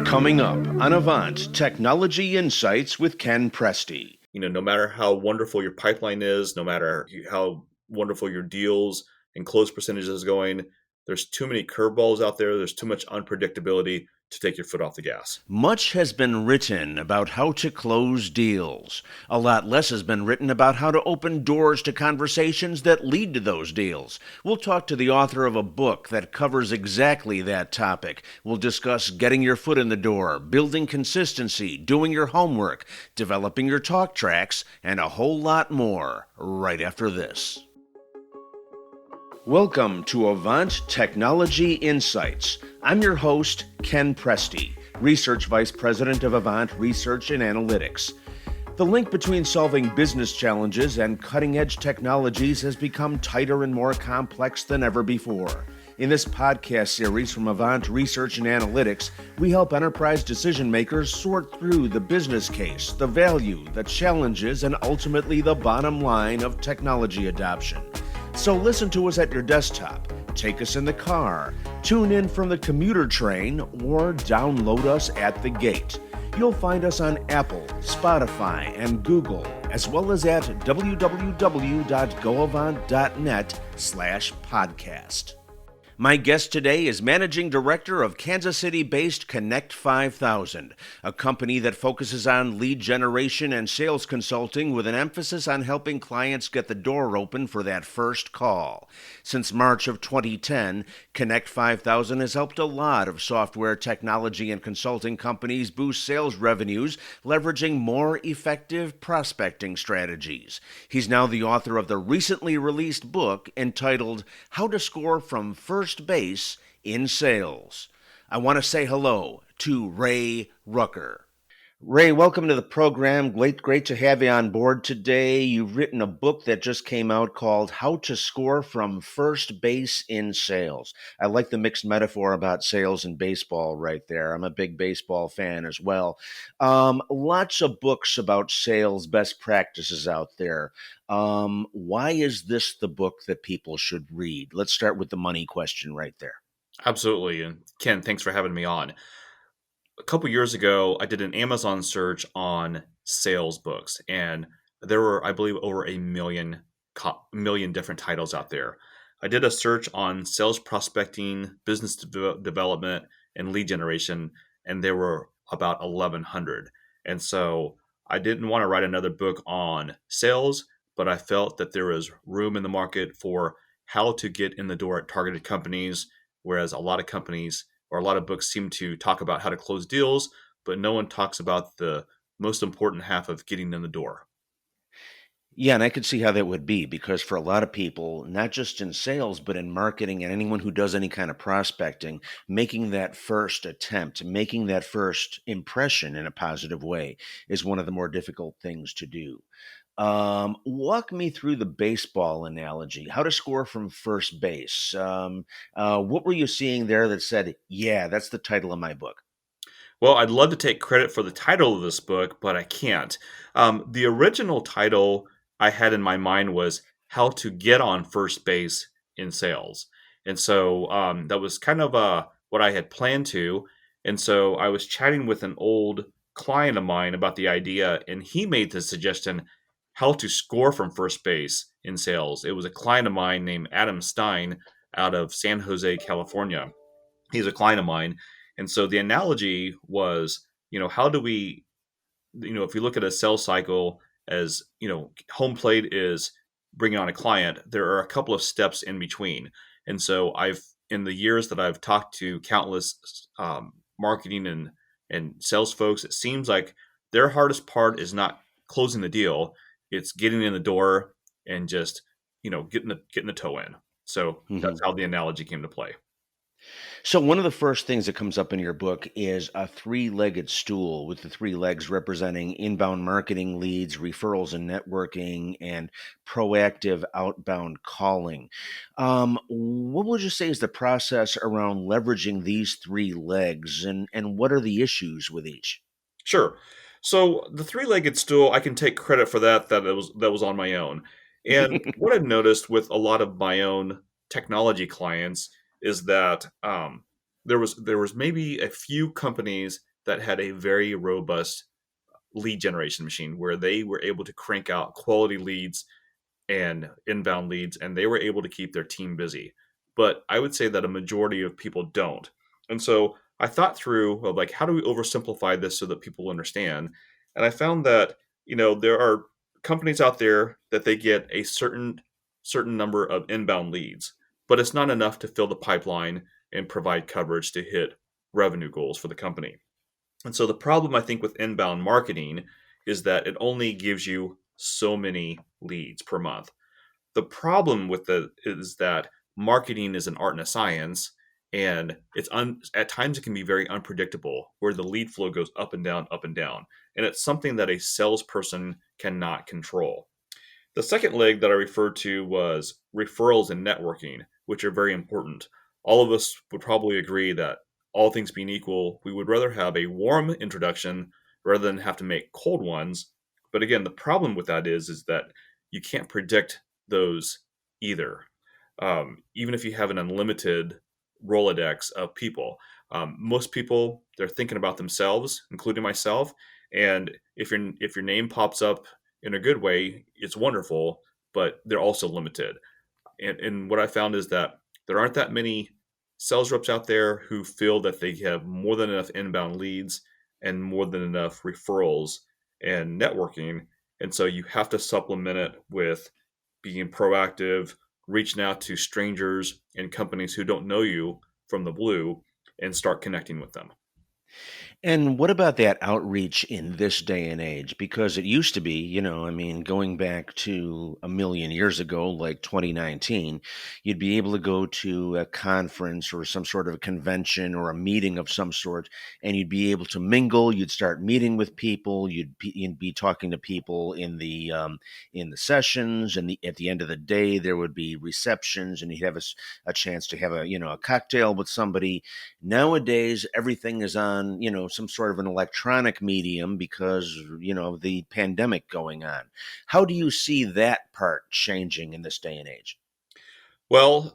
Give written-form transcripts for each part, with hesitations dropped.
Coming up on Avant, Technology Insights with Ken Presti. No matter how wonderful your pipeline is, no matter how wonderful your deals and close percentage is going, there's too many curveballs out there. There's too much unpredictability to take your foot off the gas. Much has been written about how to close deals. A lot less has been written about how to open doors to conversations that lead to those deals. We'll talk to the author of a book that covers exactly that topic. We'll discuss getting your foot in the door, building consistency, doing your homework, developing your talk tracks, and a whole lot more right after this. Welcome to Avant Technology Insights. I'm your host, Ken Presti, Research Vice President of Avant Research and Analytics. The link between solving business challenges and cutting-edge technologies has become tighter and more complex than ever before. In this podcast series from Avant Research and Analytics, we help enterprise decision makers sort through the business case, the value, the challenges, and ultimately the bottom line of technology adoption. So listen to us at your desktop, take us in the car, tune in from the commuter train, or download us at the gate. You'll find us on Apple, Spotify, and Google, as well as at www.goavant.net/podcast. My guest today is Managing Director of Kansas City-based Connect 5000, a company that focuses on lead generation and sales consulting with an emphasis on helping clients get the door open for that first call. Since March of 2010, Connect 5000 has helped a lot of software technology and consulting companies boost sales revenues, leveraging more effective prospecting strategies. He's now the author of the recently released book entitled How to Score from First Base in Sales. I want to say hello to Ray Ruecker. Ray, welcome to the program. Great to have you on board today. You've written a book that just came out called How to Score from First Base in Sales. I like the mixed metaphor about sales and baseball right there. I'm a big baseball fan as well. Lots of books about sales best practices out there. Why is this the book that people should read? Let's start with the money question right there. Absolutely. And Ken, thanks for having me on. A couple years ago, I did an Amazon search on sales books, and there were, I believe, over a million different titles out there. I did a search on sales prospecting, business development, and lead generation, and there were about 1,100. And so I didn't want to write another book on sales, but I felt that there was room in the market for how to get in the door at targeted companies, whereas a lot of companies or a lot of books seem to talk about how to close deals, but no one talks about the most important half of getting in the door. Yeah, and I could see how that would be because for a lot of people, not just in sales, but in marketing and anyone who does any kind of prospecting, making that first attempt, making that first impression in a positive way is one of the more difficult things to do. Walk me through the baseball analogy, how to score from first base. What were you seeing there that said, yeah, that's the title of my book? Well, I'd love to take credit for the title of this book, but I can't. The original title I had in my mind was How to Get on First Base in Sales. And so that was kind of what I had planned to. And so I was chatting with an old client of mine about the idea, and he made the suggestion how to score from first base in sales. It was a client of mine named Adam Stein out of San Jose, California. He's a client of mine. And so the analogy was, how do we, if you look at a sales cycle as, home plate is bringing on a client, there are a couple of steps in between. And so in the years that I've talked to countless marketing and sales folks, it seems like their hardest part is not closing the deal. It's getting in the door and just, getting the toe in. So that's how the analogy came to play. So one of the first things that comes up in your book is a three-legged stool with the three legs representing inbound marketing leads, referrals and networking, and proactive outbound calling. What would you say is the process around leveraging these three legs, and what are the issues with each? Sure. So the three-legged stool, I can take credit for that was on my own. And what I've noticed with a lot of my own technology clients is that there was maybe a few companies that had a very robust lead generation machine where they were able to crank out quality leads and inbound leads, and they were able to keep their team busy. But I would say that a majority of people don't. And so I thought through of like, how do we oversimplify this so that people understand? And I found that, there are companies out there that they get a certain number of inbound leads, but it's not enough to fill the pipeline and provide coverage to hit revenue goals for the company. And so the problem I think with inbound marketing is that it only gives you so many leads per month. The problem with the is that marketing is an art and a science, and at times it can be very unpredictable, where the lead flow goes up and down, and it's something that a salesperson cannot control. The second leg that I referred to was referrals and networking, which are very important. All of us would probably agree that, all things being equal, we would rather have a warm introduction rather than have to make cold ones. But again, the problem with that is that you can't predict those either. Even if you have an unlimited Rolodex of people, most people, they're thinking about themselves, including myself. And if your name pops up in a good way, it's wonderful, but they're also limited. And what I found is that there aren't that many sales reps out there who feel that they have more than enough inbound leads and more than enough referrals and networking. And so you have to supplement it with being proactive, reaching out to strangers and companies who don't know you from the blue and start connecting with them. And what about that outreach in this day and age? Because it used to be, I mean, going back to a million years ago, like 2019, you'd be able to go to a conference or some sort of a convention or a meeting of some sort, and you'd be able to mingle. You'd start meeting with people. You'd be talking to people in the sessions, and at the end of the day, there would be receptions, and you'd have a chance to have a cocktail with somebody. Nowadays, everything is on, some sort of an electronic medium because, of the pandemic going on. How do you see that part changing in this day and age? Well,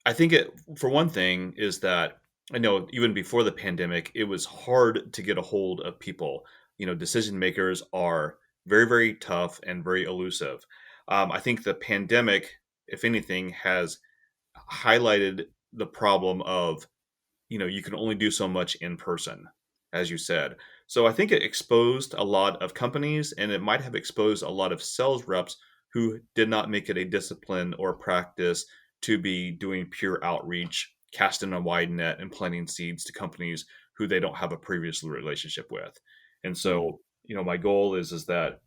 I think for one thing, is that I know even before the pandemic, it was hard to get a hold of people. Decision makers are very, very tough and very elusive. I think the pandemic, if anything, has highlighted the problem of, you can only do so much in person, as you said. So I think it exposed a lot of companies, and it might have exposed a lot of sales reps who did not make it a discipline or practice to be doing pure outreach, casting a wide net and planting seeds to companies who they don't have a previous relationship with. And Mm. so, my goal is that,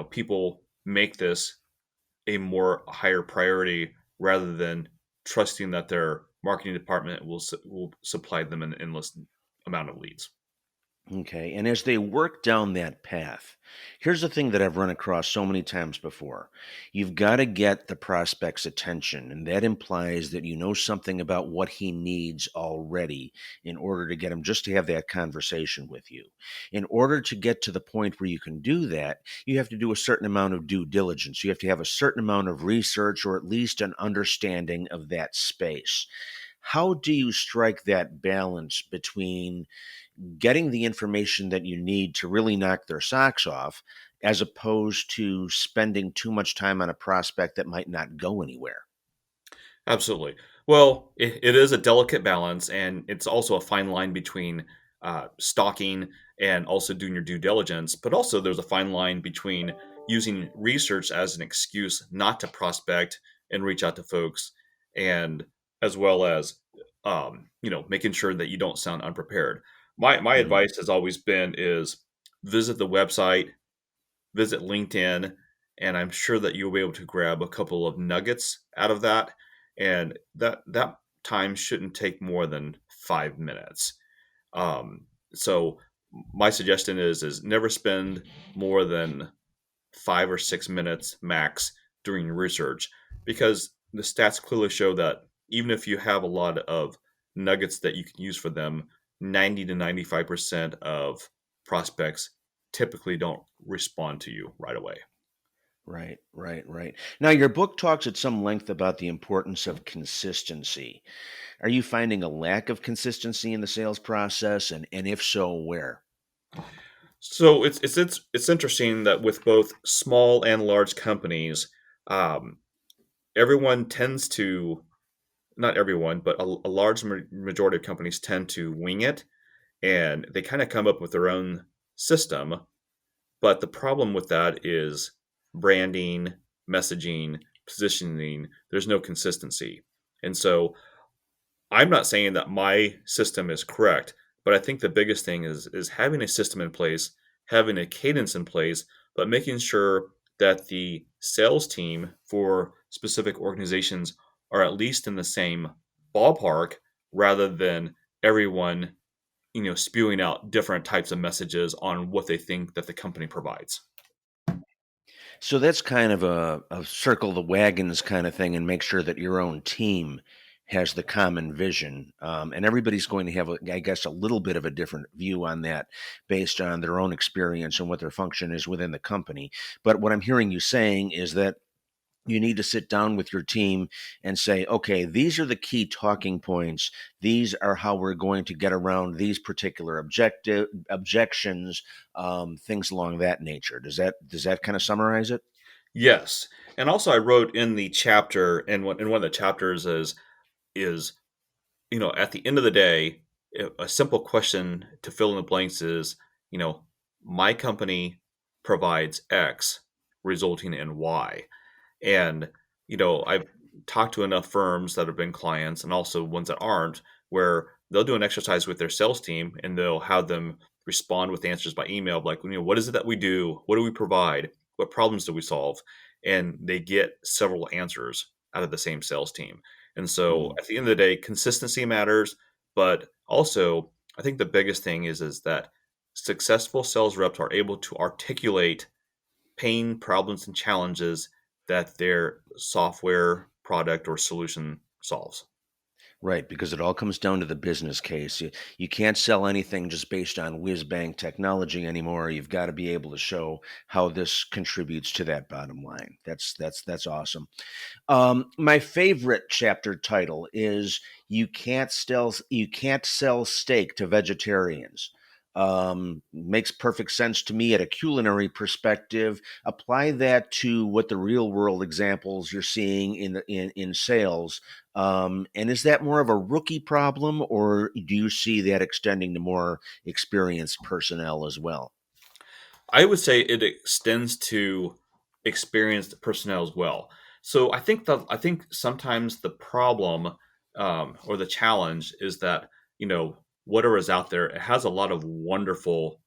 people make this a more higher priority rather than trusting that their marketing department will supply them an endless amount of leads. Okay. And as they work down that path, here's the thing that I've run across so many times before. You've got to get the prospect's attention, and that implies that you know something about what he needs already in order to get him just to have that conversation with you. In order to get to the point where you can do that, you have to do a certain amount of due diligence. You have to have a certain amount of research or at least an understanding of that space. How do you strike that balance between getting the information that you need to really knock their socks off, as opposed to spending too much time on a prospect that might not go anywhere? Absolutely. Well, it is a delicate balance, and it's also a fine line between stalking and also doing your due diligence. But also, there's a fine line between using research as an excuse not to prospect and reach out to folks, and as well as making sure that you don't sound unprepared. My Mhm. advice has always been is visit the website, visit LinkedIn, and I'm sure that you'll be able to grab a couple of nuggets out of that. And that time shouldn't take more than 5 minutes. So my suggestion is never spend more than 5 or 6 minutes max doing research, because the stats clearly show that even if you have a lot of nuggets that you can use for them, 90 to 95% of prospects typically don't respond to you right away. Right, right, right. Now, your book talks at some length about the importance of consistency. Are you finding a lack of consistency in the sales process? And if so, where? So it's interesting that with both small and large companies, um, everyone tends to, not everyone, but a large majority of companies tend to wing it, and they kind of come up with their own system. But the problem with that is branding, messaging, positioning. There's no consistency, and so I'm not saying that my system is correct, but I think the biggest thing is having a system in place, having a cadence in place, but making sure that the sales team for specific organizations are at least in the same ballpark rather than everyone, spewing out different types of messages on what they think that the company provides. So that's kind of a circle the wagons kind of thing and make sure that your own team has the common vision. And everybody's going to have, I guess, a little bit of a different view on that based on their own experience and what their function is within the company. But what I'm hearing you saying is that you need to sit down with your team and say, okay, these are the key talking points. These are how we're going to get around these particular objections, things along that nature. Does that kind of summarize it? Yes, and also I wrote in the chapter, and one of the chapters is at the end of the day, a simple question to fill in the blanks is, you know, my company provides X, resulting in Y. And, I've talked to enough firms that have been clients and also ones that aren't, where they'll do an exercise with their sales team and they'll have them respond with answers by email, like, what is it that we do? What do we provide? What problems do we solve? And they get several answers out of the same sales team. And so Mm. at the end of the day, consistency matters, but also I think the biggest thing is that successful sales reps are able to articulate pain, problems, and challenges that their software product or solution solves. Right, because it all comes down to the business case. You can't sell anything just based on whiz bang technology anymore. You've got to be able to show how this contributes to that bottom line. That's awesome. My favorite chapter title is "You Can't Sell Steak to Vegetarians." Makes perfect sense to me at a culinary perspective. Apply that to what the real world examples you're seeing in sales. And is that more of a rookie problem, or do you see that extending to more experienced personnel as well? I would say it extends to experienced personnel as well. So I think sometimes the problem or the challenge is that whatever is out there, it has a lot of wonderful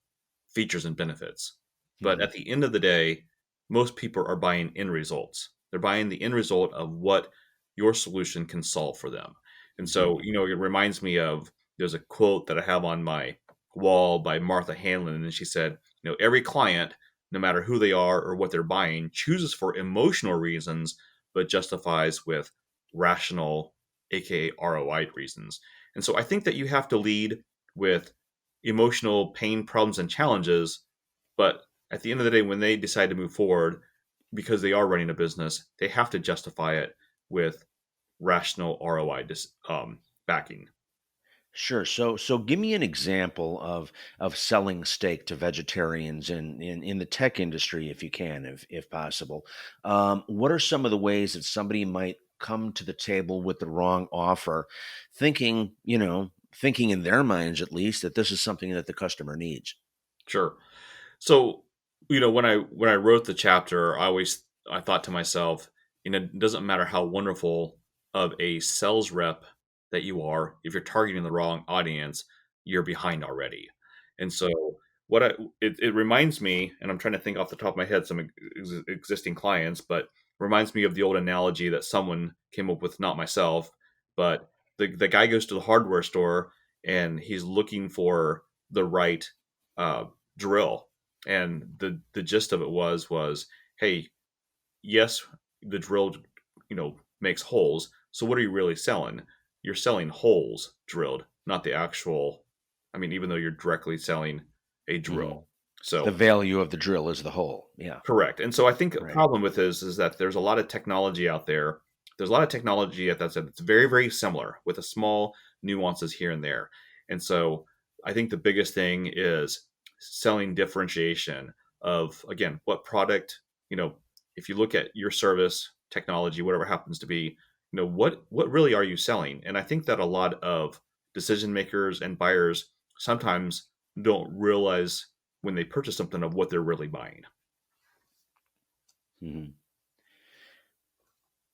features and benefits. But Hmm. at the end of the day, most people are buying end results. They're buying the end result of what your solution can solve for them. And Hmm. so, it reminds me of there's a quote that I have on my wall by Martha Hanlon, and she said, every client, no matter who they are or what they're buying, chooses for emotional reasons, but justifies with rational, aka ROI reasons. And so I think that you have to lead with emotional pain, problems, and challenges. But at the end of the day, when they decide to move forward, because they are running a business, they have to justify it with rational ROI backing. Sure. So give me an example of selling steak to vegetarians in the tech industry, if you can, if possible. What are some of the ways that somebody might come to the table with the wrong offer, thinking in their minds at least that this is something that the customer needs? Sure. So, when I wrote the chapter, I thought to myself, it doesn't matter how wonderful of a sales rep that you are, if you're targeting the wrong audience, you're behind already. And so, what I it reminds me, and I'm trying to think off the top of my head some existing clients, but reminds me of the old analogy that someone came up with, not myself, but the guy goes to the hardware store and he's looking for the right uh, drill, and the gist of it was, hey, yes, the drill makes holes, so what are you really selling? You're selling holes drilled, not the actual, I mean, even though you're directly selling a Hmm. drill. The So value of the drill is the hole. Yeah, correct. And so I think a right. problem with this is that there's a lot of technology out there. There's a lot of technology at that side that's very, very similar with a small nuances here and there. And so I think the biggest thing is selling differentiation of, again, what product, you know, if you look at your service, technology, whatever happens to be, what really are you selling? And I think that a lot of decision makers and buyers sometimes don't realize when they purchase something of what they're really buying. Mhm.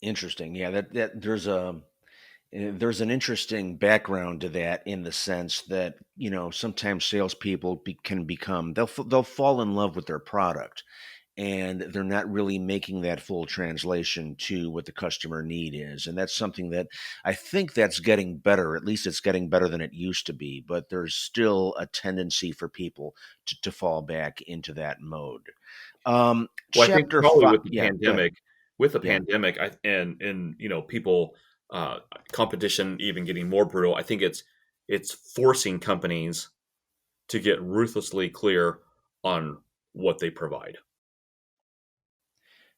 Interesting. Yeah, that there's an interesting background to that in the sense that sometimes salespeople can become they'll fall in love with their product, and they're not really making that full translation to what the customer need is, and that's something that I think that's getting better. At least it's getting better than it used to be, but there's still a tendency for people to fall back into that mode. Well, I think Chapter probably 5. Yeah, go ahead. with the Yeah. pandemic, and people competition even getting more brutal. I think it's forcing companies to get ruthlessly clear on what they provide.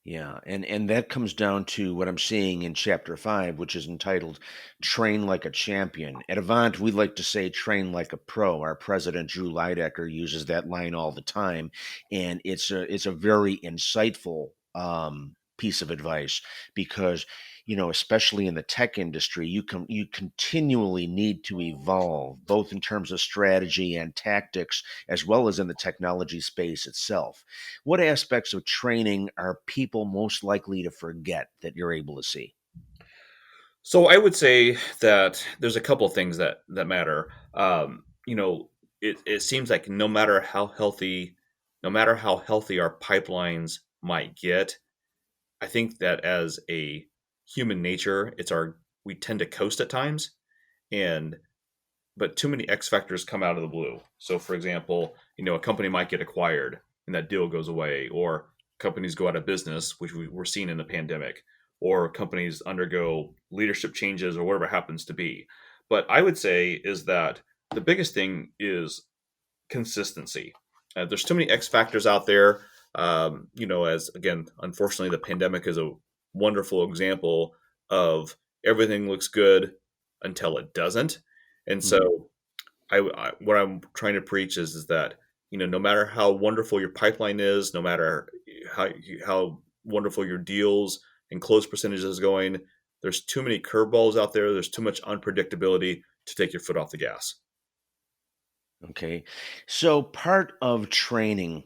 Yeah, and that comes down to what I'm seeing in chapter 5, which is entitled "Train Like a Champion." At Avant, we like to say "Train like a pro." Our president Drew Lidecker uses that line all the time, and it's a very insightful piece of advice because especially in the tech industry, you continually need to evolve both in terms of strategy and tactics, as well as in the technology space itself. What aspects of training are people most likely to forget that you're able to see? So I would say that there's a couple things that matter. It seems like no matter how healthy our pipelines might get, I think that as a human nature, we tend to coast at times, and but too many X factors come out of the blue. So, for example, a company might get acquired and that deal goes away, or companies go out of business, which we're seeing in the pandemic, or companies undergo leadership changes or whatever it happens to be. But I would say is that the biggest thing is consistency. There's too many X factors out there. As again, unfortunately, the pandemic is a wonderful example of everything looks good until it doesn't. And Mhm. so, what I'm trying to preach is that no matter how wonderful your pipeline is, no matter how wonderful your deals and close percentage is going, there's too many curveballs out there. There's too much unpredictability to take your foot off the gas. Okay. So part of training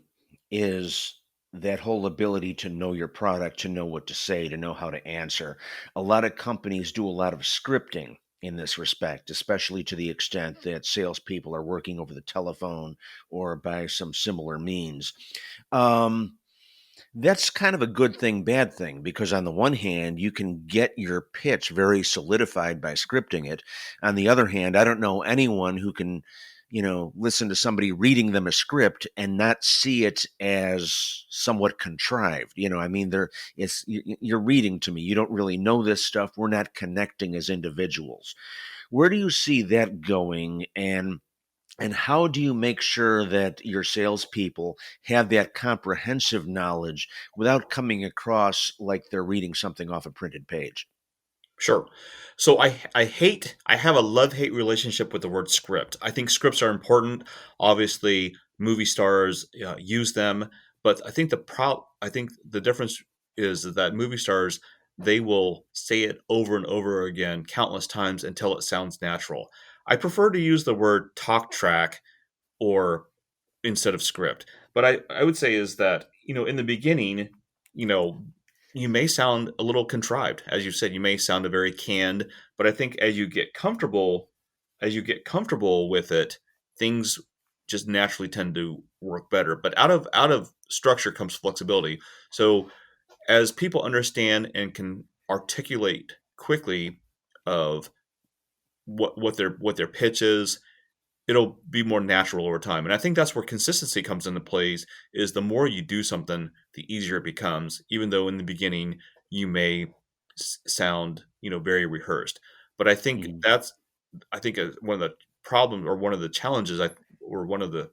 is that whole ability to know your product, to know what to say, to know how to answer. A lot of companies do a lot of scripting in this respect, especially to the extent that salespeople are working over the telephone or by some similar means. Um, That's kind of a good thing, bad thing, because on the one hand, you can get your pitch very solidified by scripting it. On the other hand, I don't know anyone who can, listen to somebody reading them a script and not see it as somewhat contrived. I mean, you're reading to me. You don't really know this stuff. We're not connecting as individuals. Where do you see that going? And how do you make sure that your salespeople have that comprehensive knowledge without coming across like they're reading something off a printed page? Sure. So I have a love-hate relationship with the word script. I think scripts are important. Obviously, movie stars use them, but I think the difference is that movie stars, they will say it over and over again countless times until it sounds natural. I prefer to use the word talk track or instead of script. But I would say is that, in the beginning, you know, you may sound a little contrived. As you said, you may sound a very canned, but I think as you get comfortable with it, things just naturally tend to work better. But out of structure comes flexibility. So as people understand and can articulate quickly of what their pitch is, it'll be more natural over time. And I think that's where consistency comes into plays is the more you do something, the easier it becomes, even though in the beginning you may sound, very rehearsed. But I think one of the problems or one of the challenges or one of the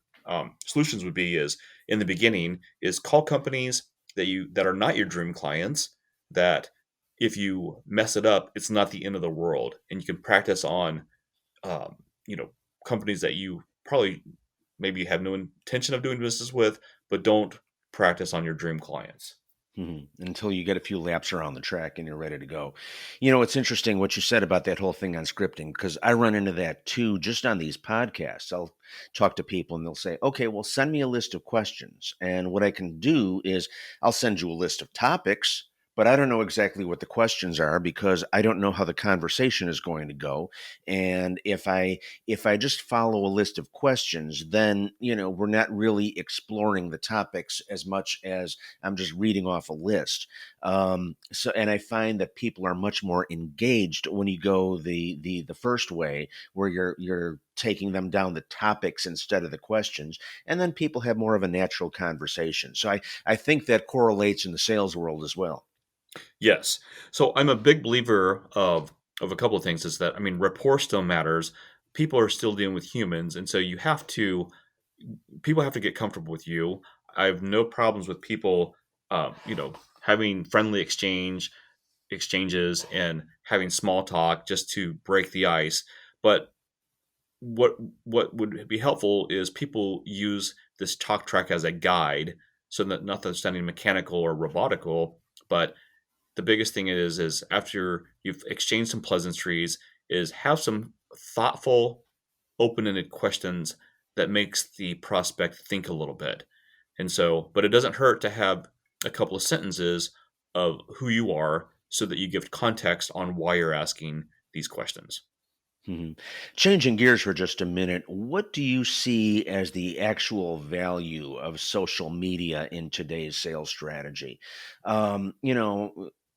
solutions would be is in the beginning is call companies that are not your dream clients, that if you mess it up, it's not the end of the world, and you can practice on um, you know companies that you probably maybe have no intention of doing business with, but don't practice on your dream clients. Until you get a few laps around the track and you're ready to go. It's interesting what you said about that whole thing on scripting because I run into that too just on these podcasts. I'll talk to people and they'll say, okay, well, send me a list of questions. And what I can do is I'll send you a list of topics, but I don't know exactly what the questions are because I don't know how the conversation is going to go. And if I just follow a list of questions, then, we're not really exploring the topics as much as I'm just reading off a list. And I find that people are much more engaged when you go the first way, where you're taking them down the topics instead of the questions, and then people have more of a natural conversation. So I think that correlates in the sales world as well. Yes. So I'm a big believer of a couple of things. Is that, I mean, rapport still matters. People are still dealing with humans, and so you have to people have to get comfortable with you. I have no problems with people, having friendly exchanges and having small talk just to break the ice. But what what would be helpful is people use this talk track as a guide, so that not that it's sounding mechanical or robotical, but the biggest thing is after you've exchanged some pleasantries, is have some thoughtful, open-ended questions that makes the prospect think a little bit. And so, but it doesn't hurt to have a couple of sentences of who you are so that you give context on why you're asking these questions. Mhm. Changing gears for just a minute, what do you see as the actual value of social media in today's sales strategy?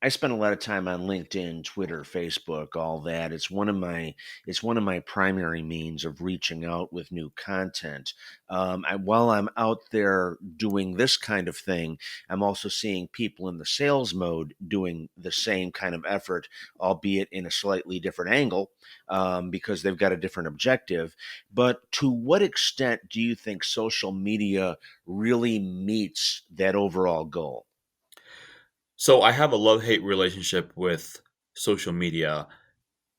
I spend a lot of time on LinkedIn, Twitter, Facebook, all that. It's one of my primary means of reaching out with new content. While I'm out there doing this kind of thing, I'm also seeing people in the sales mode doing the same kind of effort, albeit in a slightly different angle because they've got a different objective. But to what extent do you think social media really meets that overall goal? So I have a love-hate relationship with social media.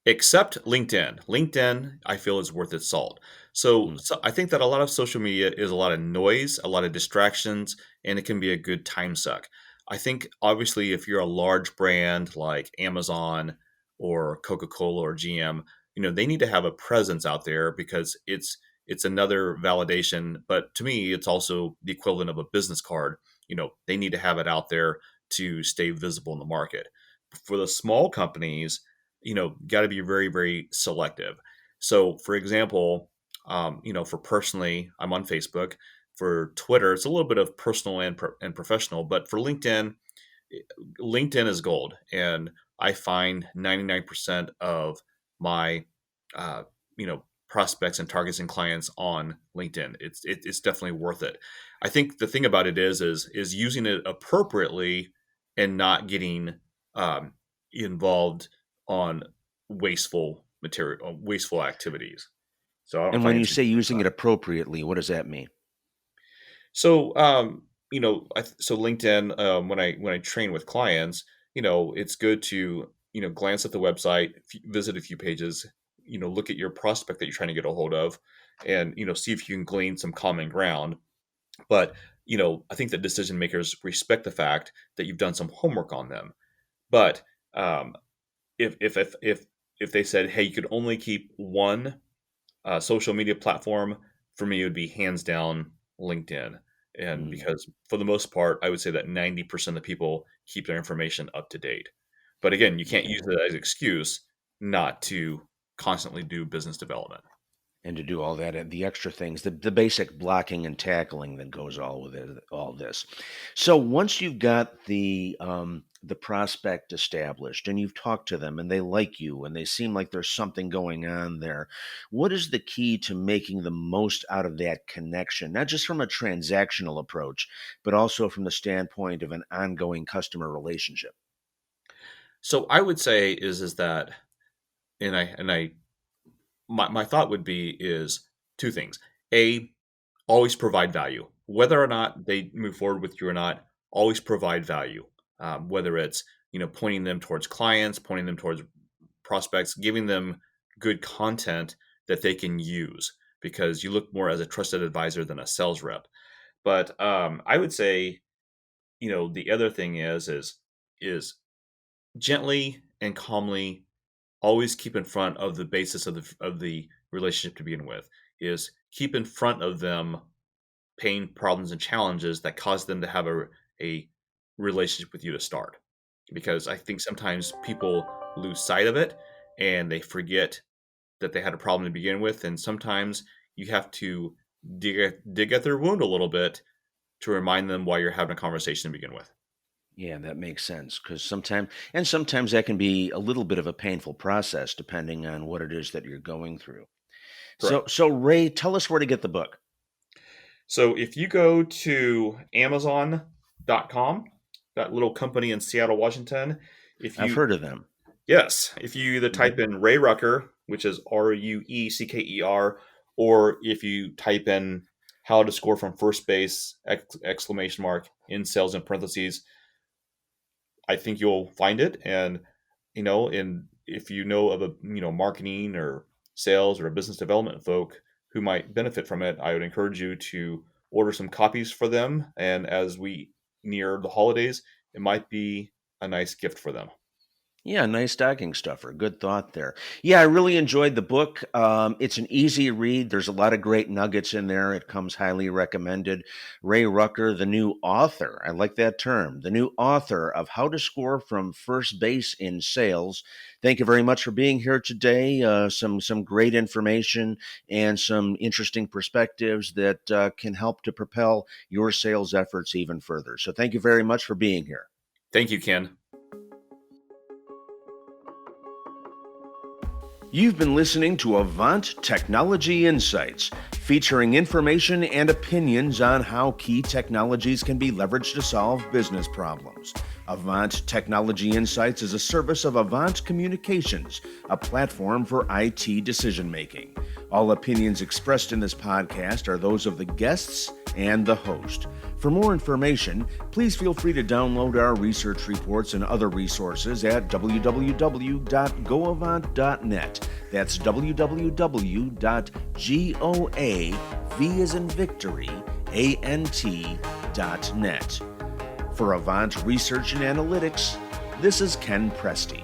Except LinkedIn. LinkedIn, I feel, is worth its salt. So I think that a lot of social media is a lot of noise, a lot of distractions, and it can be a good time suck. I think obviously if you're a large brand like Amazon or Coca-Cola or GM, they need to have a presence out there because it's another validation, but to me it's also the equivalent of a business card. They need to have it out there to stay visible in the market. For the small companies, got to be very, very selective. So, for example, for personally, I'm on Facebook. For Twitter, it's a little bit of personal and professional, but for LinkedIn, LinkedIn is gold, and I find 99% of my, uh, prospects and targets and clients on LinkedIn. It's definitely worth it. I think the thing about it is using it appropriately and not getting um, involved on wasteful activities. So I don't know And if I when you answered say your using question. it appropriately, what does that mean? So, so LinkedIn, when I train with clients, it's good to glance at the website, visit a few pages, look at your prospect that you're trying to get a hold of, and see if you can glean some common ground. But I think that decision makers respect the fact that you've done some homework on them. But um, if they said, hey, you could only keep one social media platform, for me, it would be hands down LinkedIn. And Mhm. because for the most part, I would say that 90% of people keep their information up to date. But again, you can't use Okay. it as an excuse not to constantly do business development. And to do all that, the extra things, the basic blocking and tackling that goes all with it, all this. So once you've got the prospect established and you've talked to them and they like you and they seem like there's something going on there, what is the key to making the most out of that connection? Not just from a transactional approach, but also from the standpoint of an ongoing customer relationship. So I would say is that, and I my thought would be is two things. A, always provide value. Whether or not they move forward with you or not, always provide value. Whether it's pointing them towards clients, pointing them towards prospects, giving them good content that they can use, because you look more as a trusted advisor than a sales rep. But I would say, the other thing is gently and calmly always keep in front of the basis of the relationship to begin with. Is keep in front of them pain, problems, and challenges that cause them to have a relationship with you to start. Because I think sometimes people lose sight of it and they forget that they had a problem to begin with. And sometimes you have to dig at their wound a little bit to remind them why you're having a conversation to begin with. Yeah, that makes sense because sometimes that can be a little bit of a painful process depending on what it is that you're going through. So, Correct. so Ray, tell us where to get the book. So if you go to Amazon.com, that little company in Seattle, Washington, if I've you heard of them. yes, if you either Hmm. type in Ray Ruecker, which is Ruecker, or if you type in how to score from first base exclamation mark in sales in parentheses, I think you'll find it. And and if you know of a marketing or sales or business development folk who might benefit from it, I would encourage you to order some copies for them. And as we near the holidays, it might be a nice gift for them. Yeah, nice stocking stuffer. Good thought there. Yeah, I really enjoyed the book. It's an easy read. There's a lot of great nuggets in there. It comes highly recommended. Ray Rucker, the new author, I like that term, the new author of How to Score from First Base in Sales. Thank you very much for being here today. Some great information and some interesting perspectives that can help to propel your sales efforts even further. So thank you very much for being here. Thank you, Ken. You've been listening to Avant Technology Insights, featuring information and opinions on how key technologies can be leveraged to solve business problems. Avant Technology Insights is a service of Avant Communications, a platform for IT decision making. All opinions expressed in this podcast are those of the guests and the host. For more information, please feel free to download our research reports and other resources at www.goavant.net. That's www.goavant, as in victory, ant.net. For Avant Research and Analytics, this is Ken Presti.